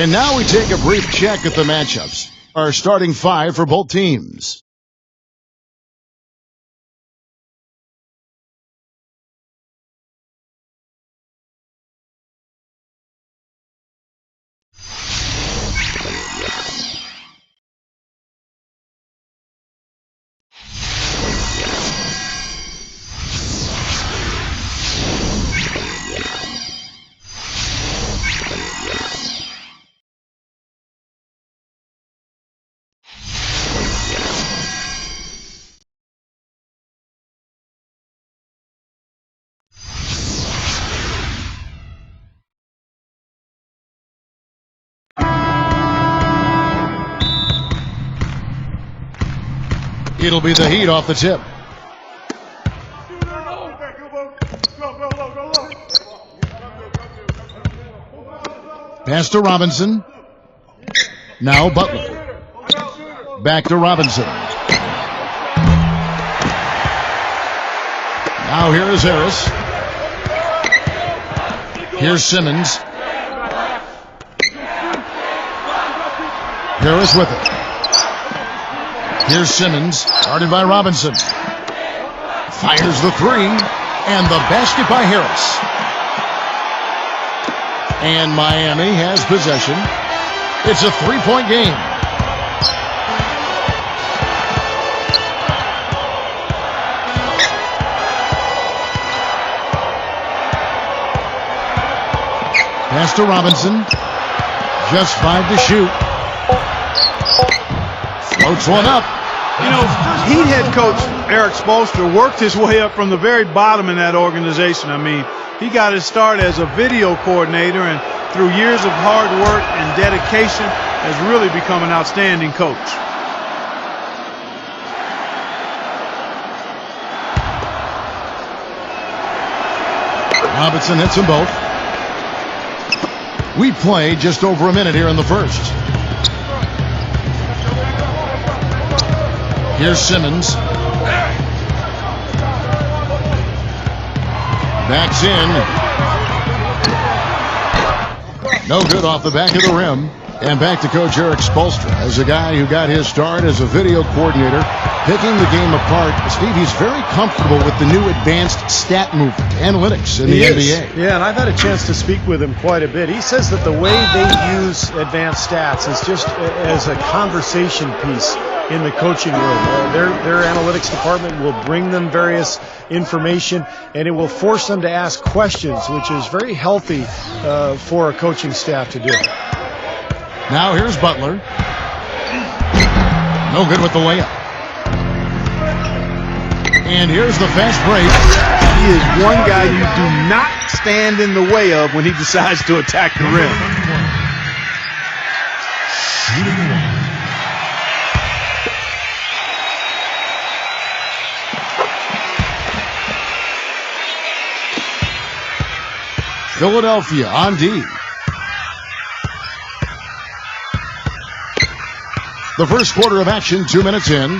And now we take a brief check at the matchups. Our starting five for both teams. It'll be the Heat off the tip. Pass to Robinson. Now Butler. Back to Robinson. Now here is Harris. Here's Simmons. Harris with it. Here's Simmons, guarded by Robinson. Fires the three, and the basket by Harris. And Miami has possession. It's a three-point game. Pass to Robinson. Just 5 to shoot. Floats one up. You know, Heat head coach Erik Spoelstra worked his way up from the very bottom in that organization. I mean, he got his start as a video coordinator, and through years of hard work and dedication has really become an outstanding coach. Robinson hits them both. We play just over a minute here in the first. Here's Simmons. Backs in. No good off the back of the rim. And back to Coach Erik Spoelstra as a guy who got his start as a video coordinator, picking the game apart. Steve, he's very comfortable with the new advanced stat movement, analytics in the NBA. Yeah, and I've had a chance to speak with him quite a bit. He says that the way they use advanced stats is just as a conversation piece in the coaching room. Their analytics department will bring them various information, and it will force them to ask questions, which is very healthy for a coaching staff to do. Now here's Butler. No good with the layup. And here's the fast break. He is one guy you do not stand in the way of when he decides to attack the rim. Philadelphia on D. The first quarter of action, 2 minutes in.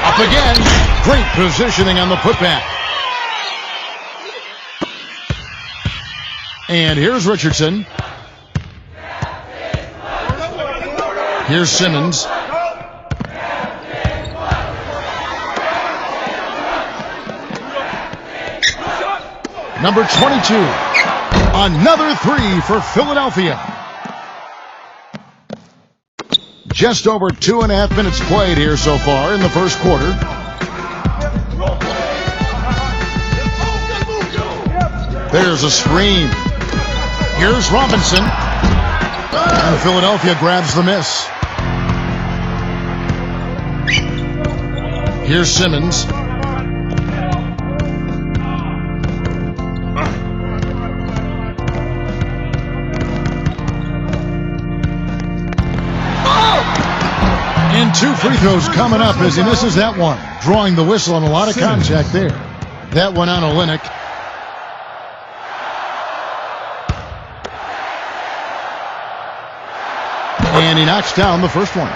Up again. Great positioning on the putback. And here's Richardson. Here's Simmons. Number 22. Another three for Philadelphia. Just over 2.5 minutes played here so far in the first quarter. There's a screen. Here's Robinson. And Philadelphia grabs the miss. Here's Simmons. And 2 free throws coming up as he misses that one. Drawing the whistle on a lot of contact there. That one on Olynyk. And he knocks down the first one.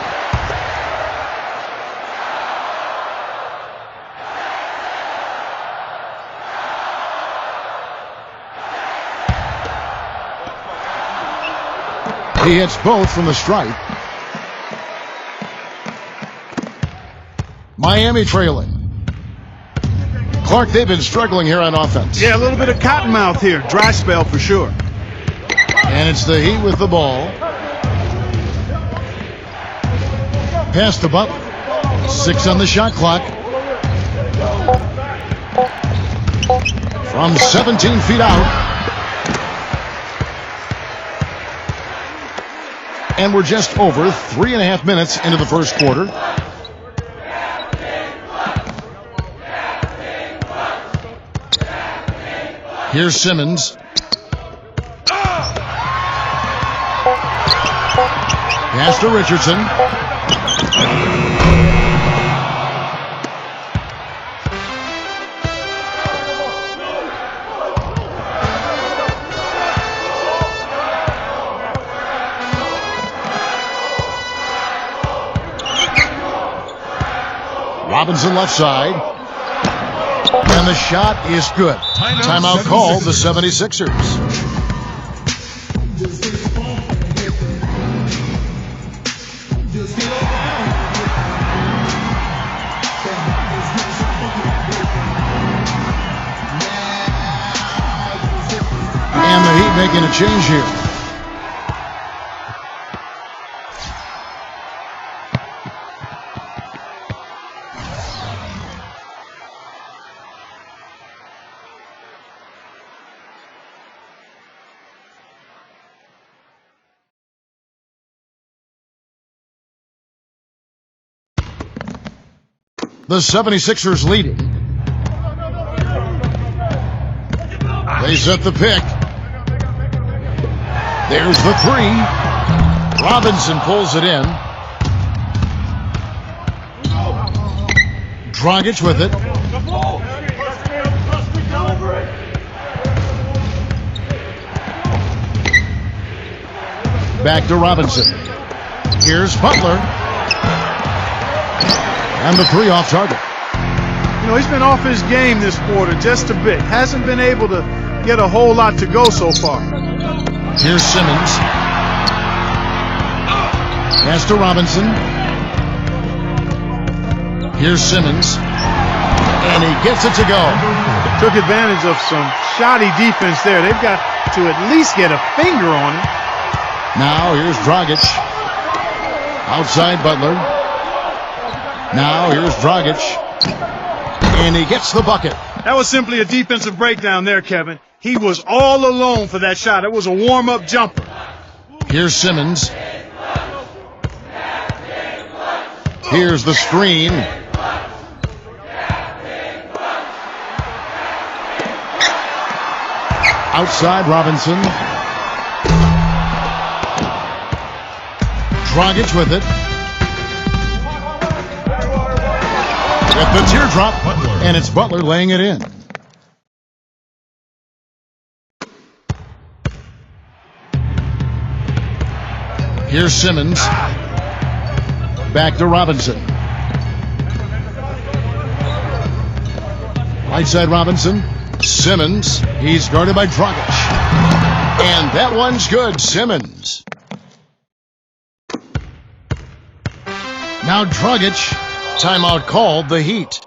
He hits both from the stripe. Miami trailing. Clark, they've been struggling here on offense. Yeah, a little bit of cottonmouth here. Dry spell for sure. And it's the Heat with the ball. Pass to Butler. 6 on the shot clock. From 17 feet out. And we're just over 3.5 minutes into the first quarter. Here's Simmons. Pass to Richardson. Robinson left side. And the shot is good. Timeout called the 76ers. And the Heat making a change here. The 76ers leading. They set the pick. There's the three. Robinson pulls it in. Dragic with it. Back to Robinson. Here's Butler. And the three off target. You know, he's been off his game this quarter just a bit. Hasn't been able to get a whole lot to go so far. Here's Simmons. Pass to Robinson. Here's Simmons. And he gets it to go. Took advantage of some shoddy defense there. They've got to at least get a finger on him. Now here's Dragic. Outside Butler. Now here's Dragic. And he gets the bucket. That was simply a defensive breakdown there, Kevin. He was all alone for that shot. It was a warm-up jumper. Here's Simmons. Here's the screen. Outside Robinson. Dragic with it. At the teardrop, and it's Butler laying it in. Here's Simmons. Back to Robinson. Right side Robinson. Simmons. He's guarded by Dragic. And that one's good. Simmons. Now Dragic. Timeout called the Heat.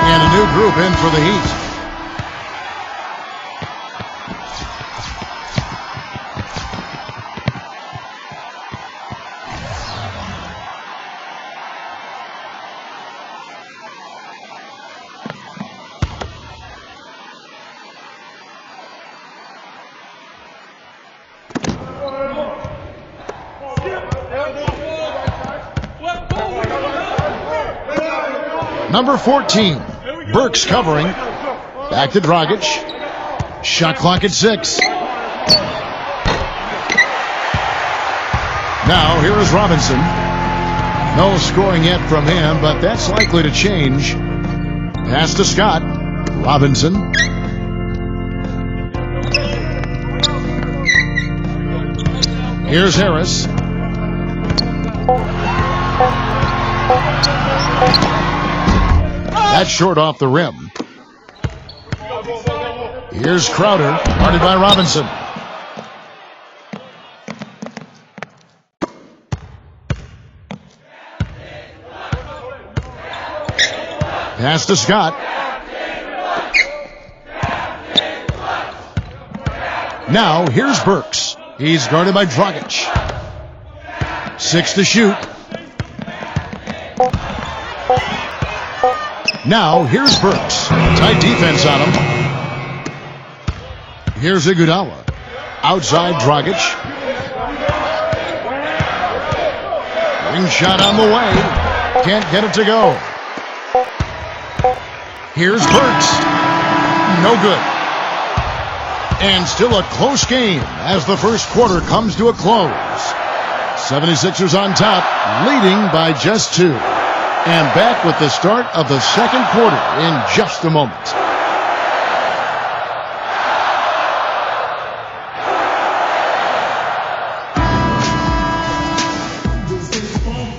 And a new group in for the Heat. Number 14, Burks covering. Back to Dragic. Shot clock at 6. Now here is Robinson. No scoring yet from him, but that's likely to change. Pass to Scott. Robinson. Here's Harris. That's short off the rim. Here's Crowder, guarded by Robinson. Pass to Scott. Now, here's Burks. He's guarded by Dragic. 6 to shoot. Now, here's Burks. Tight defense on him. Here's Iguodala. Outside Dragic. Ring shot on the way. Can't get it to go. Here's Burks. No good. And still a close game as the first quarter comes to a close. 76ers on top, leading by just 2. And back with the start of the second quarter in just a moment.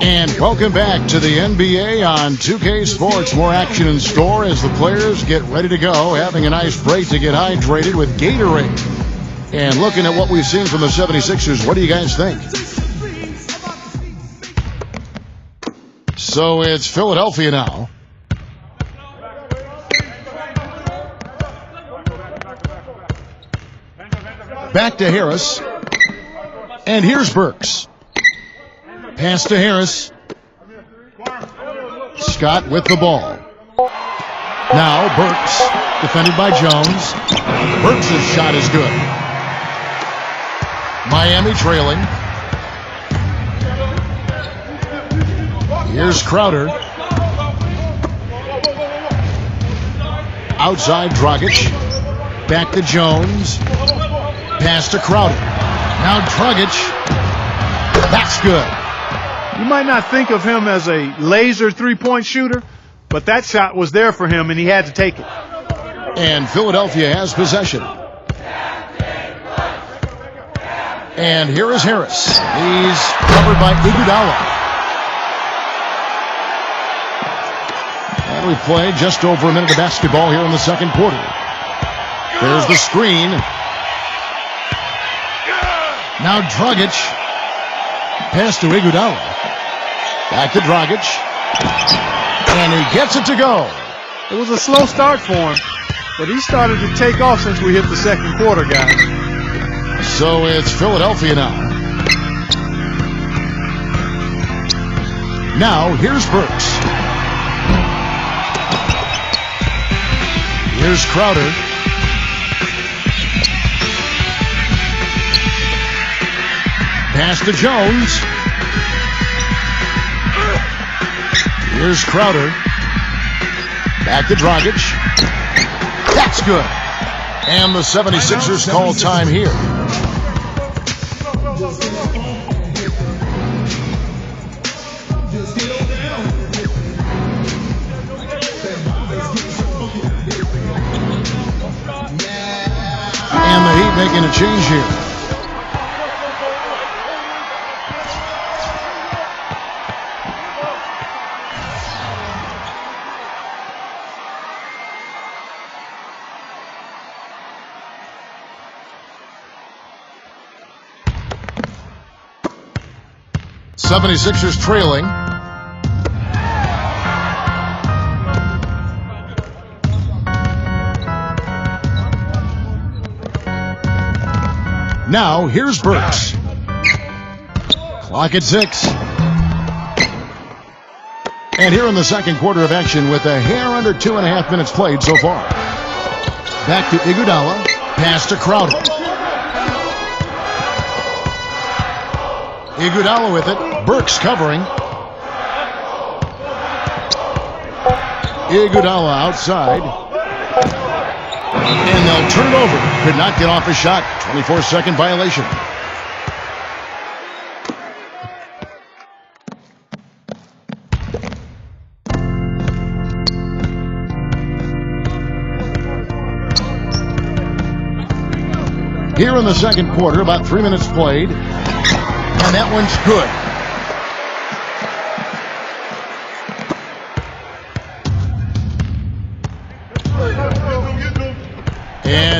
And welcome back to the NBA on 2K Sports. More action in store as the players get ready to go, having a nice break to get hydrated with Gatorade. And looking at what we've seen from the 76ers, what do you guys think? So it's Philadelphia now. Back to Harris. And here's Burks. Pass to Harris. Scott with the ball. Now Burks, defended by Jones. Burks' shot is good. Miami trailing. Here's Crowder. Outside Dragic. Back to Jones. Pass to Crowder. Now Dragic. That's good. You might not think of him as a laser three-point shooter, but that shot was there for him, and he had to take it. And Philadelphia has possession. And here is Harris. He's covered by Iguodala. And we play just over a minute of basketball here in the second quarter. There's the screen. Now Dragic. Pass to Iguodala. Back to Dragic. And he gets it to go. It was a slow start for him, but he started to take off since we hit the second quarter, guys. So it's Philadelphia now. Now here's Burks. Here's Crowder. Pass to Jones. Here's Crowder. Back to Dragic. That's good. And the 76ers call time here. And the Heat making a change here. '76ers trailing. Now, here's Burks. Clock at 6. And here in the second quarter of action with a hair under 2.5 minutes played so far. Back to Iguodala. Pass to Crowder. Iguodala with it. Burks covering. Iguodala outside. And they'll turn it over. Could not get off a shot. 24-second violation. Here in the second quarter, about 3 minutes played. And that one's good.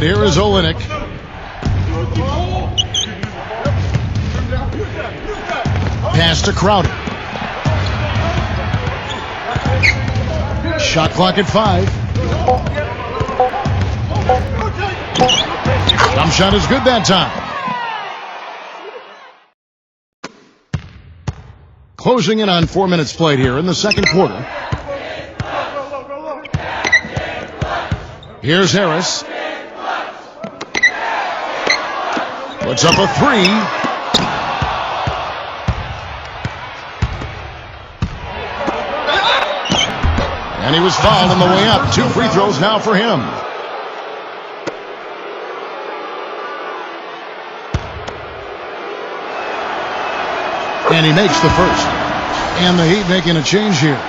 And here is Olenek. Pass to Crowder. Shot clock at 5. Jump shot is good that time. Closing in on 4 minutes played here in the second quarter. Here's Harris. Puts up a 3. And he was fouled on the way up. 2 free throws now for him. And he makes the first. And the Heat making a change here.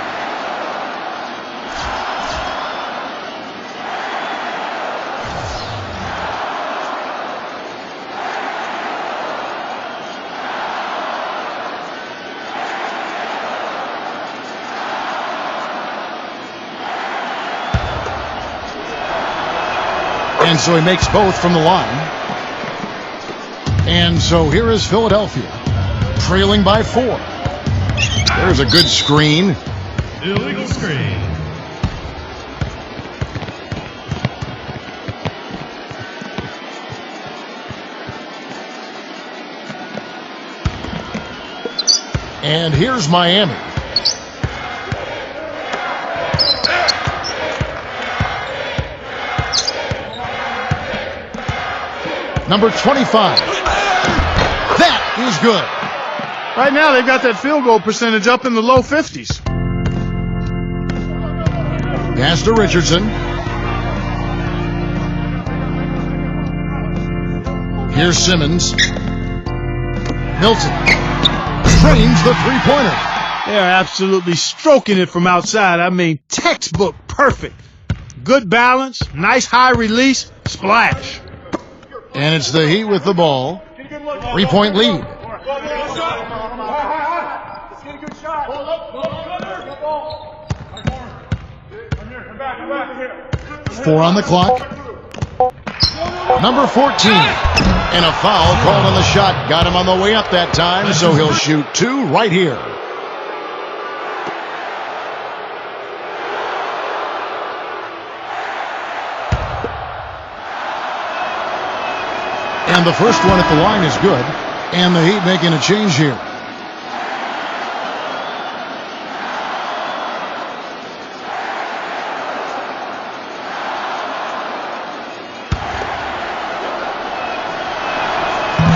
And so he makes both from the line. And so here is Philadelphia, trailing by 4. There's a good screen. Illegal screen. And here's Miami. Number 25. That is good. Right now, they've got that field goal percentage up in the low 50s. Pass to Richardson. Here's Simmons. Milton trains the three-pointer. They're absolutely stroking it from outside. I mean, textbook perfect. Good balance, nice high release, splash. And it's the Heat with the ball. 3-point lead. Four on the clock. Number 14. And a foul called on the shot. Got him on the way up that time, so he'll shoot 2 right here. And the first one at the line is good. And the Heat making a change here.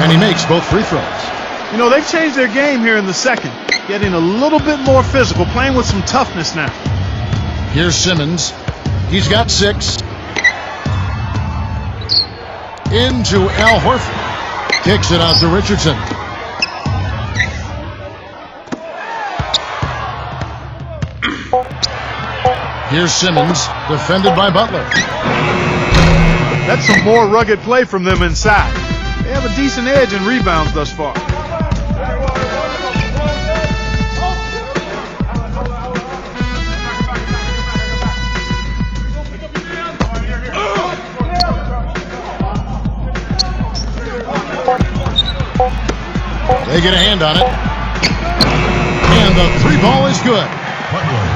And he makes both free throws. You know, they've changed their game here in the second, getting a little bit more physical, playing with some toughness now. Here's Simmons. He's got 6. Into Al Horford. Kicks it out to Richardson. Here's Simmons, defended by Butler. That's some more rugged play from them inside. They have a decent edge in rebounds thus far. They get a hand on it. And the 3 ball is good.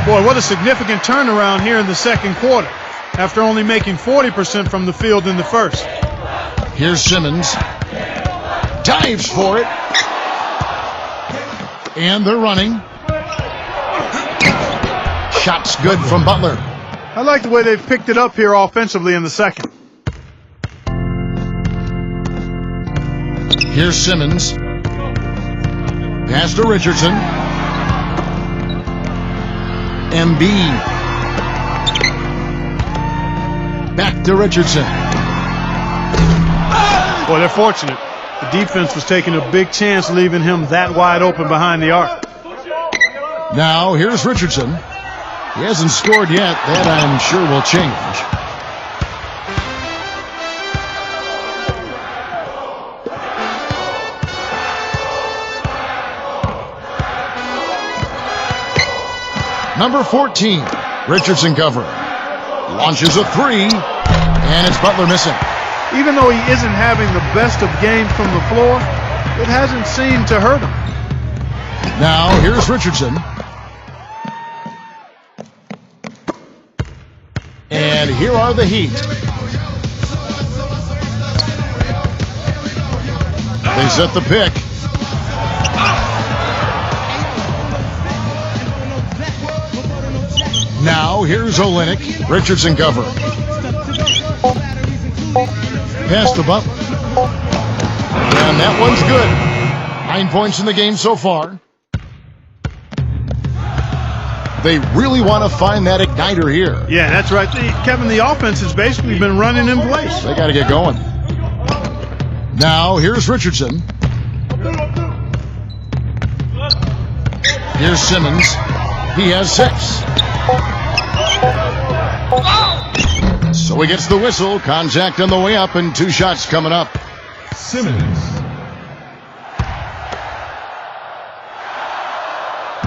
Boy, what a significant turnaround here in the second quarter after only making 40% from the field in the first. Here's Simmons. Dives for it. And they're running. Shot's good from Butler. I like the way they've picked it up here offensively in the second. Here's Simmons. Pass to Richardson. Embiid. Back to Richardson. Boy, they're fortunate. The defense was taking a big chance leaving him that wide open behind the arc. Now here's Richardson. He hasn't scored yet. That I'm sure will change. Number 14, Richardson covering. Launches a 3, and it's Butler missing. even though he isn't having the best of games from the floor, it hasn't seemed to hurt him. Now, here's Richardson. And here are the Heat. They set the pick. Now, here's Olynyk. Richardson cover. Pass to Butler. And that one's good. 9 points in the game so far. They really want to find that igniter here. Yeah, that's right. Kevin, the offense has basically been running in place. They got to get going. Now, here's Richardson. Here's Simmons. He has 6. So he gets the whistle. Contact on the way up, and 2 shots coming up. Simmons.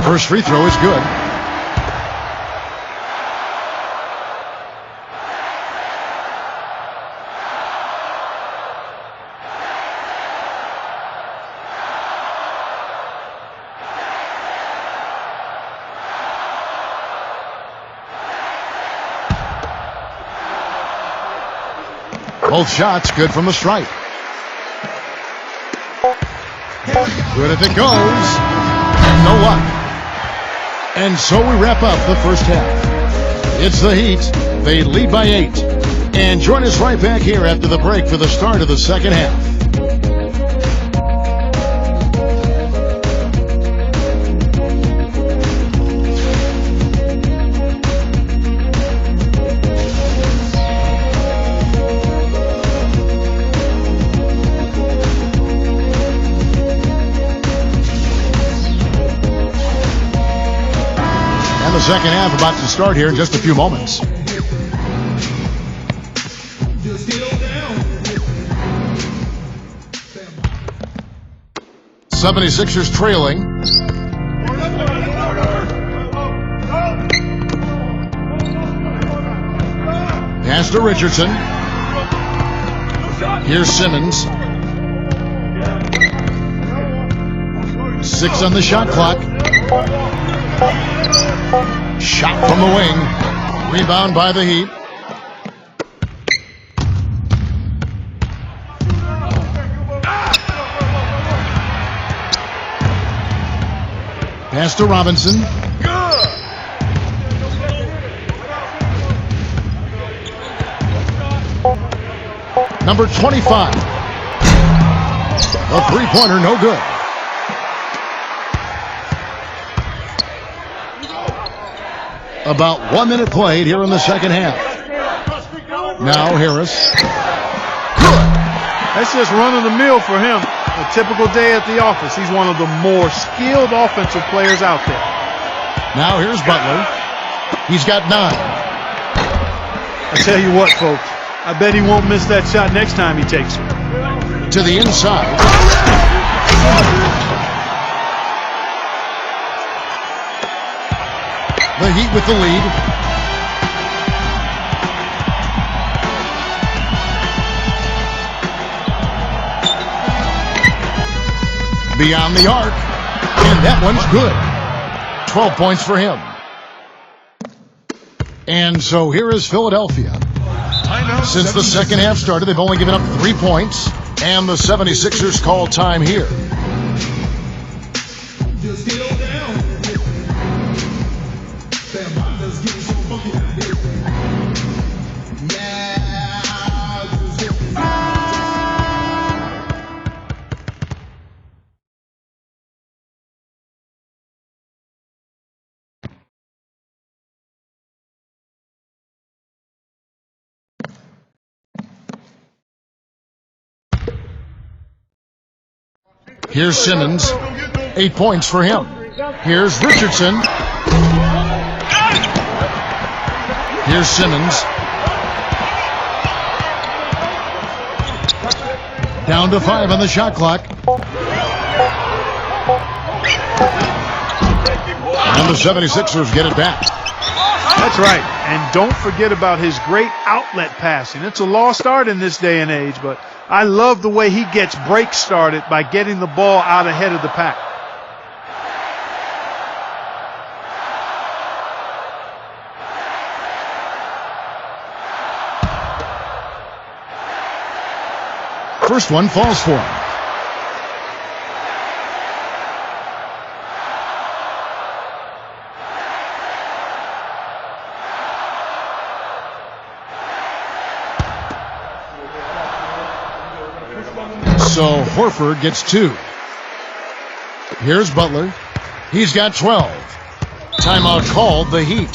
First free throw is good. Both shots good from the stripe. Good if it goes. No luck. And so we wrap up the first half. It's the Heat. They lead by 8. And join us right back here after the break for the start of the second half. The second half about to start here in just a few moments. '76ers trailing. Pass to Richardson. Here's Simmons. 6 on the shot clock. Shot from the wing. Rebound by the Heat. Pass to Robinson. Number 25. A three-pointer, no good. About 1 minute played here in the second half. Now Harris. Good. That's just run of the mill for him. A typical day at the office. He's one of the more skilled offensive players out there. Now here's Butler. He's got 9. I tell you what, folks. I bet he won't miss that shot next time he takes it. To the inside. The Heat with the lead. Beyond the arc. And that one's good. 12 points for him. And so here is Philadelphia. Since the second half started, they've only given up 3 points. And the 76ers call time here. Here's Simmons. 8 points for him. Here's Richardson. Here's Simmons. Down to 5 on the shot clock. And the 76ers get it back. That's right. And don't forget about his great outlet passing. It's a lost art in this day and age, but I love the way he gets breaks started by getting the ball out ahead of the pack. First one falls for him. So Horford gets 2. Here's Butler. He's got 12. Timeout called, the Heat.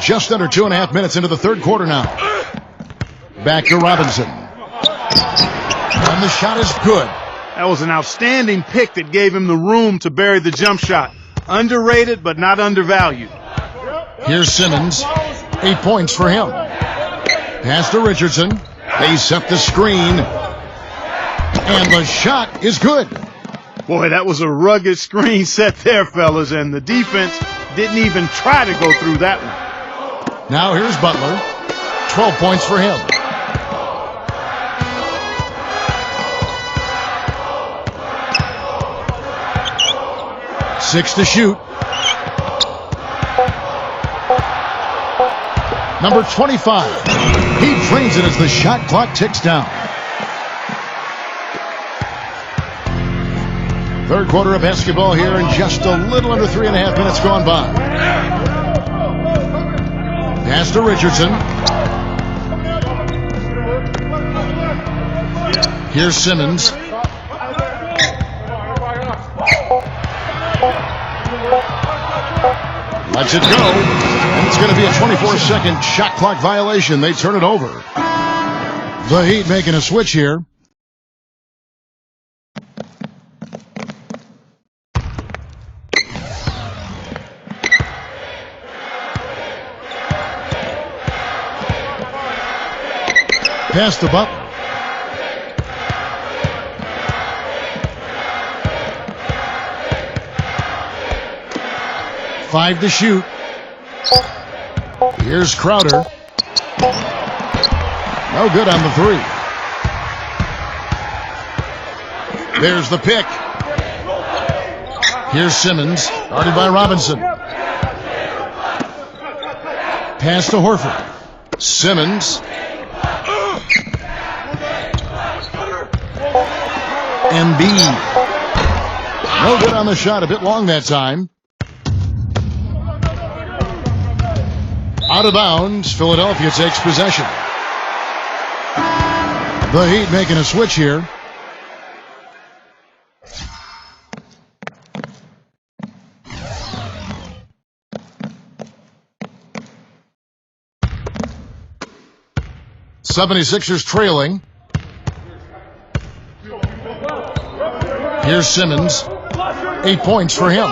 Just under 2.5 minutes into the third quarter now. Back to Robinson. And the shot is good. That was an outstanding pick that gave him the room to bury the jump shot. Underrated, but not undervalued. Here's Simmons. 8 points for him. Pass to Richardson. They set the screen. And the shot is good. Boy, that was a rugged screen set there, fellas, and the defense didn't even try to go through that one. Now here's Butler. 12 points for him. Six to shoot. Number 25. He drains it as the shot clock ticks down. Third quarter of basketball here, and just a little under 3.5 minutes gone by. Pass to Richardson. Here's Simmons. Lets it go. And it's going to be a 24-second shot clock violation. They turn it over. The Heat making a switch here. Pass to Butler. Five to shoot. Here's Crowder. No good on the three. There's the pick. Here's Simmons, guarded by Robinson. Pass to Horford. Simmons. Embiid. No good on the shot, a bit long that time. Out of bounds, Philadelphia takes possession. The Heat making a switch here. 76ers trailing. Here's Simmons. 8 points for him.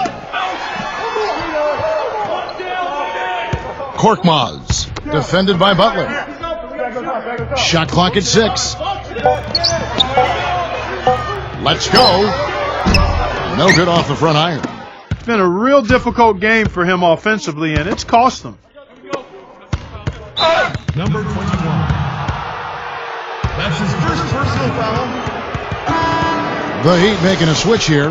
Korkmaz, defended by Butler. Shot clock at 6. Let's go. No good off the front iron. It's been a real difficult game for him offensively, and it's cost them. Number 21. That's his first personal foul. The Heat making a switch here.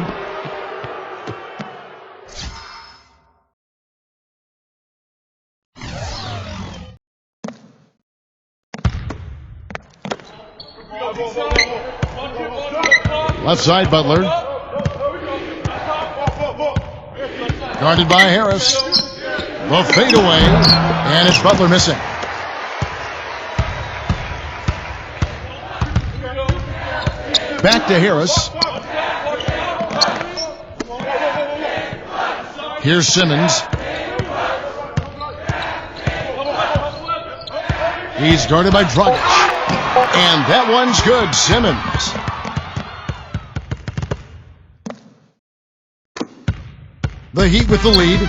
Left side, Butler. Guarded by Harris. The fadeaway, and it's Butler missing. Back to Harris. Here's Simmons. He's guarded by Dragic. And that one's good, Simmons. The Heat with the lead.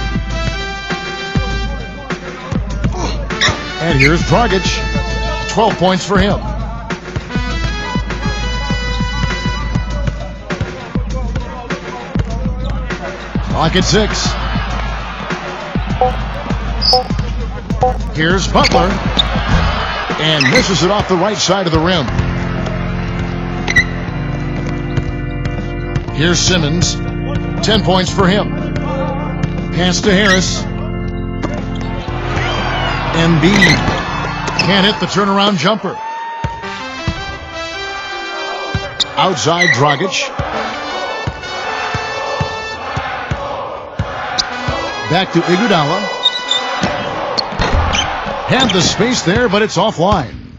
And here's Dragic. 12 points for him. Clock at 6. Here's Butler. And misses it off the right side of the rim. Here's Simmons. 10 points for him. Pass to Harris. Embiid can't hit the turnaround jumper. Outside Dragic. Back to Iguodala. Had the space there, but it's offline.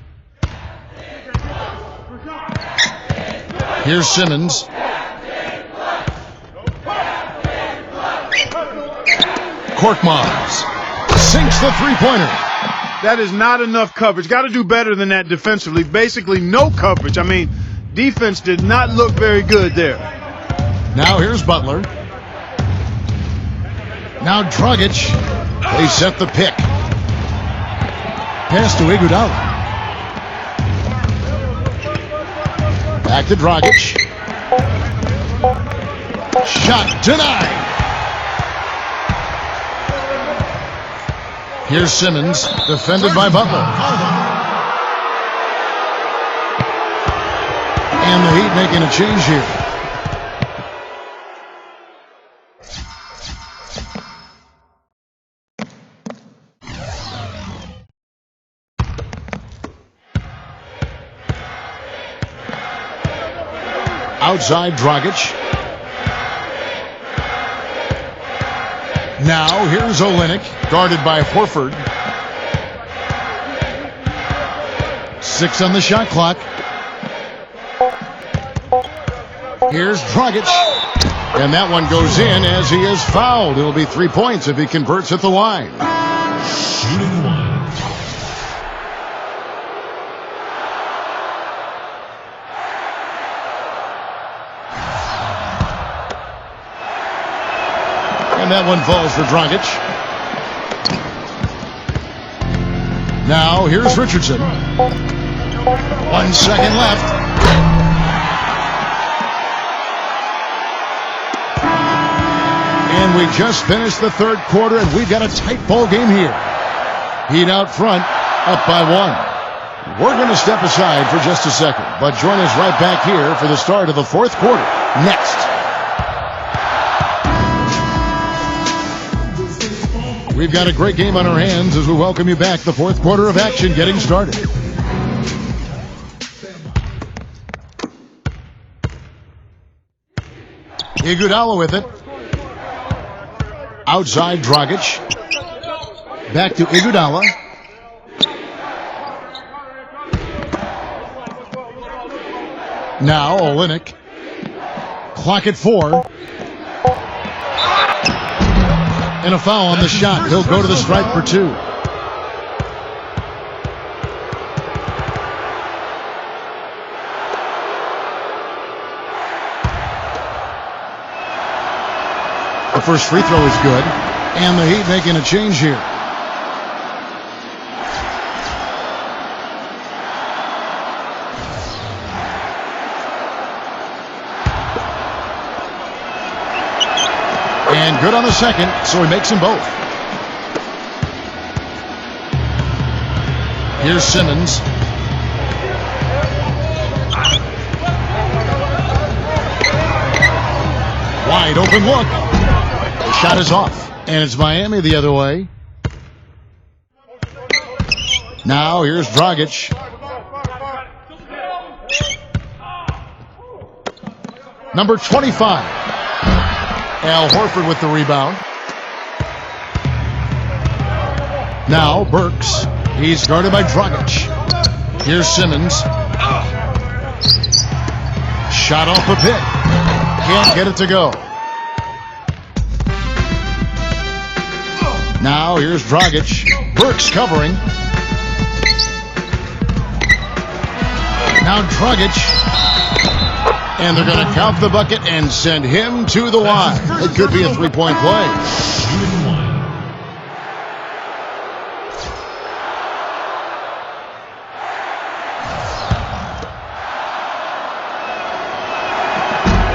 Here's Simmons. Korkmaz sinks the three-pointer. That is not enough coverage. Got to do better than that defensively. Basically, no coverage. I mean, defense did not look very good there. Now here's Butler. Now Dragic. They set the pick. Pass to Iguodala. Back to Dragic. Shot denied. Here's Simmons, defended by Butler. And the Heat making a change here. Outside Dragic. Now here's Olynyk, guarded by Horford. 6 on the shot clock. Here's Dragic. And that one goes in as he is fouled. It'll be 3 points if he converts at the line. Shooting one. And that one falls for Dragic. Now here's Richardson. 1 second left. And we just finished the third quarter, and we've got a tight ball game here. Heat out front, up by 1. We're going to step aside for just a second, but join us right back here for the start of the fourth quarter next. We've got a great game on our hands as we welcome you back. The fourth quarter of action getting started. Iguodala with it. Outside Dragic. Back to Iguodala. Now Olynyk. Clock at 4. And a foul on the shot. He'll go to the stripe for 2. The first free throw is good. And the Heat making a change here. And good on the second, so he makes them both. Here's Simmons. Wide open look. The shot is off. And it's Miami the other way. Now here's Dragic. Number 25. Al Horford with the rebound. Now Burks. He's guarded by Dragic. Here's Simmons. Shot off the pick. Can't get it to go. Now here's Dragic. Burks covering. Now Dragic. And they're going to count the bucket and send him to the line. It could be a three-point play. Shooting one.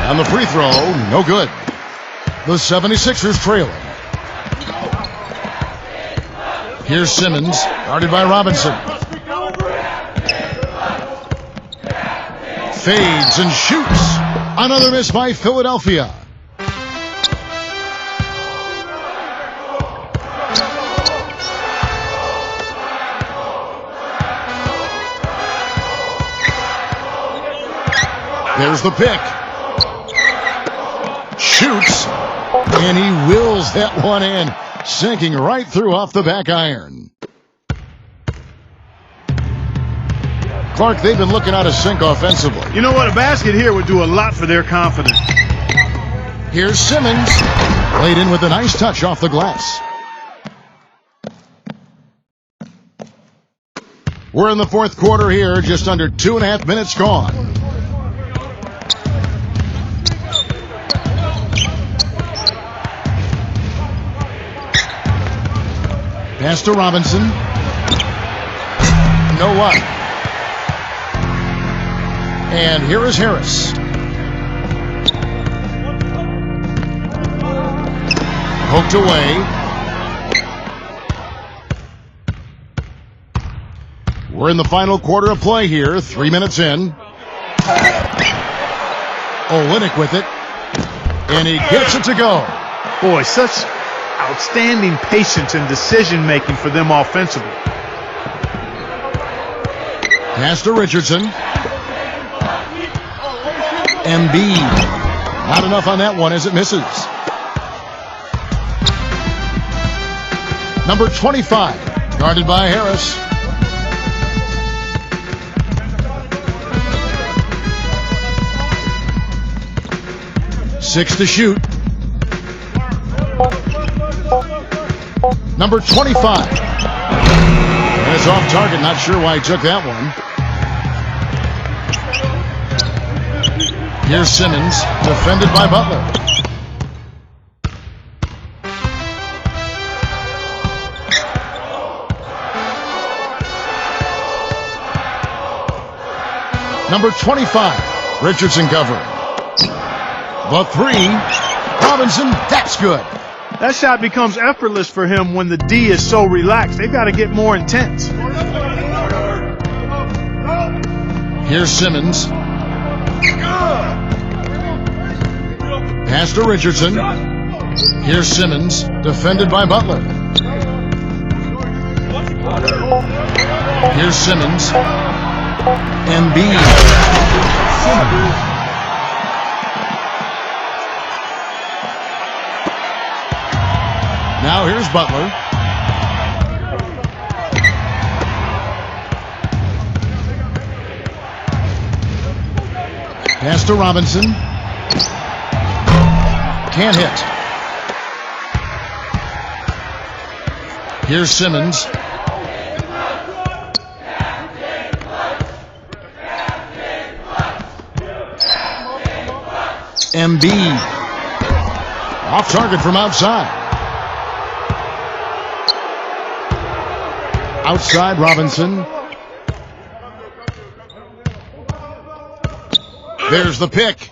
And the free throw, no good. The 76ers trailing. Here's Simmons, guarded by Robinson. Fades and shoots. Another miss by Philadelphia. There's the pick. Shoots. And he wills that one in, sinking right through off the back iron. Clark, they've been looking out of sync offensively. You know what? A basket here would do a lot for their confidence. Here's Simmons. Played in with a nice touch off the glass. We're in the fourth quarter here, just under 2.5 minutes gone. Pass to Robinson. No luck. And here is Harris. Poked away. We're in the final quarter of play here. 3 minutes in. Olynyk with it. And he gets it to go. Boy, such outstanding patience and decision-making for them offensively. Pass to Richardson. Embiid. Not enough on that one as it misses. Number 25, guarded by Harris. Six to shoot. Number 25. And it's off target. Not sure why he took that one. Here's Simmons, defended by Butler. Number 25, Richardson covering. The three, Robinson, that's good. That shot becomes effortless for him when the D is so relaxed. They've got to get more intense. Here's Simmons. Pass to Richardson. Here's Simmons, defended by Butler. Here's Simmons. Embiid. Now here's Butler. Pass to Robinson. Can't hit. Here's Simmons. Embiid. Off target from outside. Outside Robinson. There's the pick.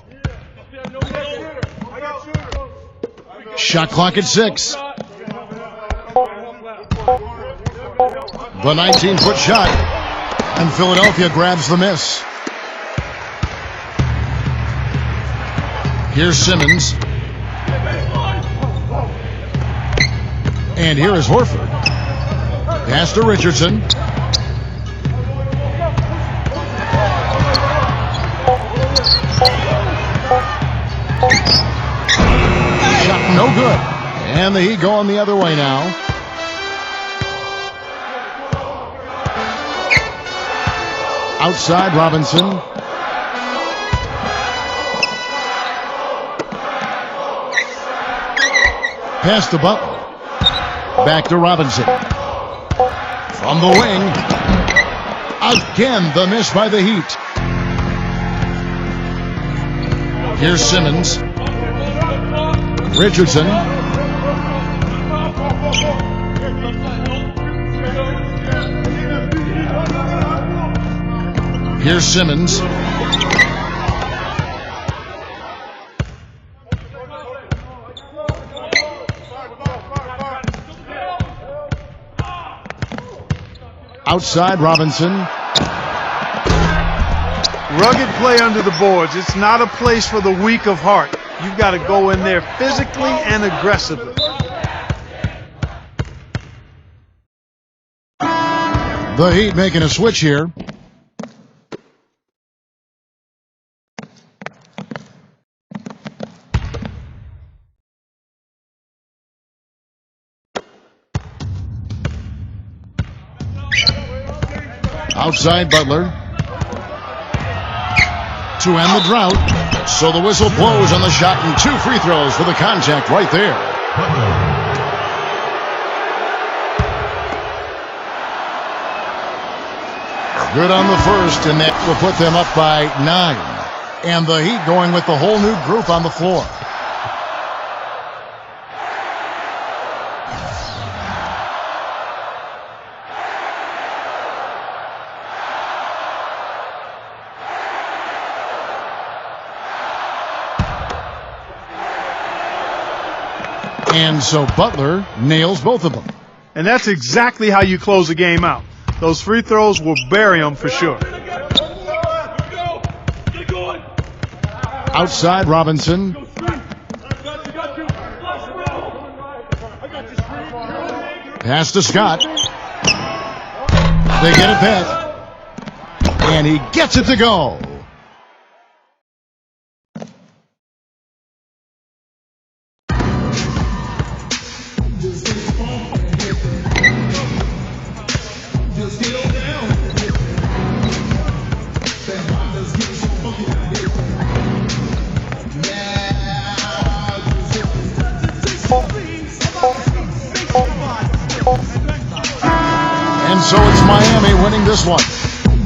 Shot clock at 6. The 19-foot shot. And Philadelphia grabs the miss. Here's Simmons. And here is Horford. Pass to Richardson. Shot no good. And the Heat going the other way now. Outside Robinson. Pass to Butler. Back to Robinson. From the wing. Again, the miss by the Heat. Here's Simmons. Richardson. Here's Simmons. Outside Robinson. Rugged play under the boards. It's not a place for the weak of heart. You've got to go in there physically and aggressively. The Heat making a switch here. Outside Butler. To end the drought. So the whistle blows on the shot and 2 free throws for the contact right there. Good on the first, and that will put them up by 9. And the Heat going with the whole new group on the floor. And so Butler nails both of them. And that's exactly how you close a game out. Those free throws will bury them for sure. Outside Robinson. Pass to Scott. They get it back. And he gets it to go. And so it's Miami winning this one.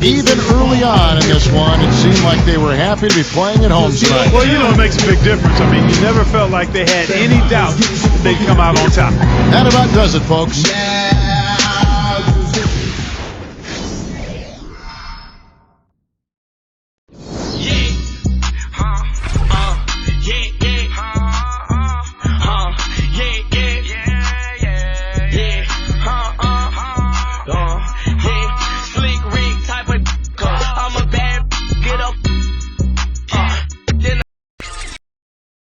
Even early on in this one, it seemed like they were happy to be playing at home tonight. Well, you know, it makes a big difference. I mean, you never felt like they had any doubt that they'd come out on top. That about does it, folks.